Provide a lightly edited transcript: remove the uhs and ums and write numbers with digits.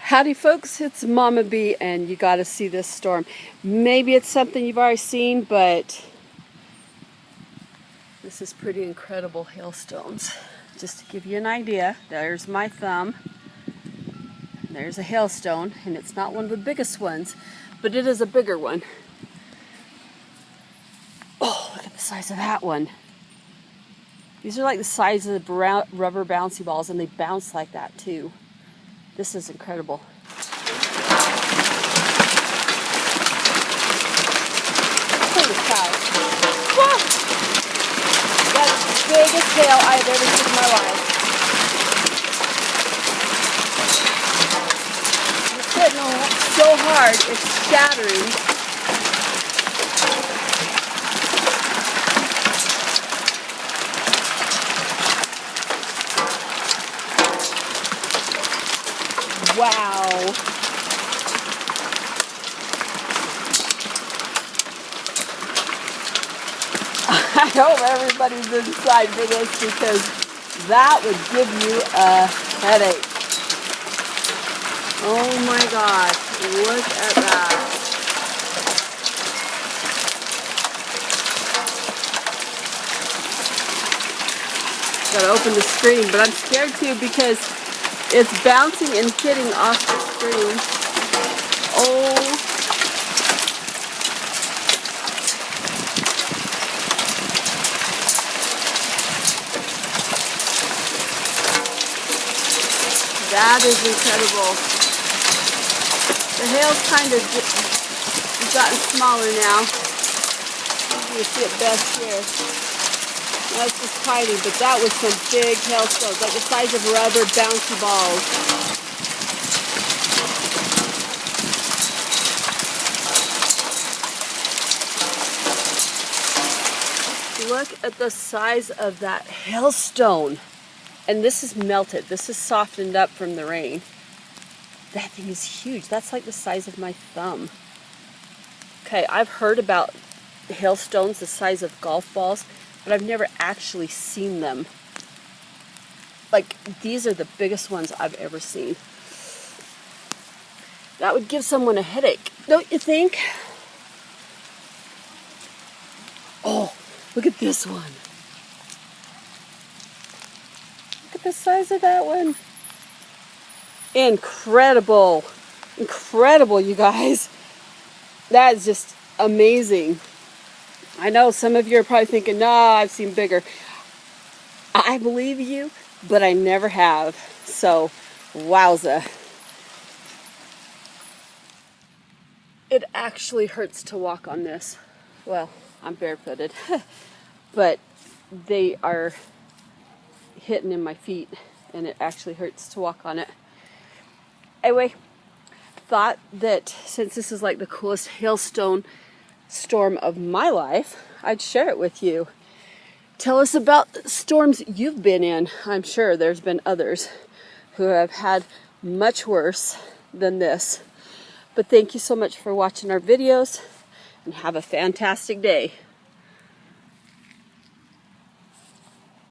Howdy folks, it's Mama B, and you got to see this storm. Maybe it's something you've already seen, but this is pretty incredible hailstones. Just to give you an idea, there's my thumb. There's a hailstone, and it's not one of the biggest ones, but it is a bigger one. Oh, look at the size of that one. These are like the size of the rubber bouncy balls, and they bounce like that too. This is incredible. Holy cow. Whoa! That is the biggest hail I've ever seen in my life. It's hitting on it so hard, it's shattering. Wow. I hope everybody's inside for this, because that would give you a headache. Oh my gosh, look at that. Gotta open the screen, but I'm scared too because it's bouncing and hitting off the screen. Oh. That is incredible. The hail's kind of gotten smaller now. You can see it best here. That's just tiny, but that was some big hailstones, like the size of rubber bouncy balls. Look at the size of that hailstone. And this is melted. This is softened up from the rain. That thing is huge. That's like the size of my thumb. Okay, I've heard about hailstones the size of golf balls, but I've never actually seen them. Like, these are the biggest ones I've ever seen. That would give someone a headache, don't you think? Oh, look at this one. Look at the size of that one. Incredible. Incredible, you guys. That is just amazing. I know some of you are probably thinking, no, I've seen bigger. I believe you, but I never have. So, wowza. It actually hurts to walk on this. Well, I'm barefooted, but they are hitting in my feet, and it actually hurts to walk on it. Anyway, thought that since this is like the coolest hailstone storm of my life, I'd share it with you. Tell us about storms you've been in. I'm sure there's been others who have had much worse than this. But thank you so much for watching our videos, and have a fantastic day.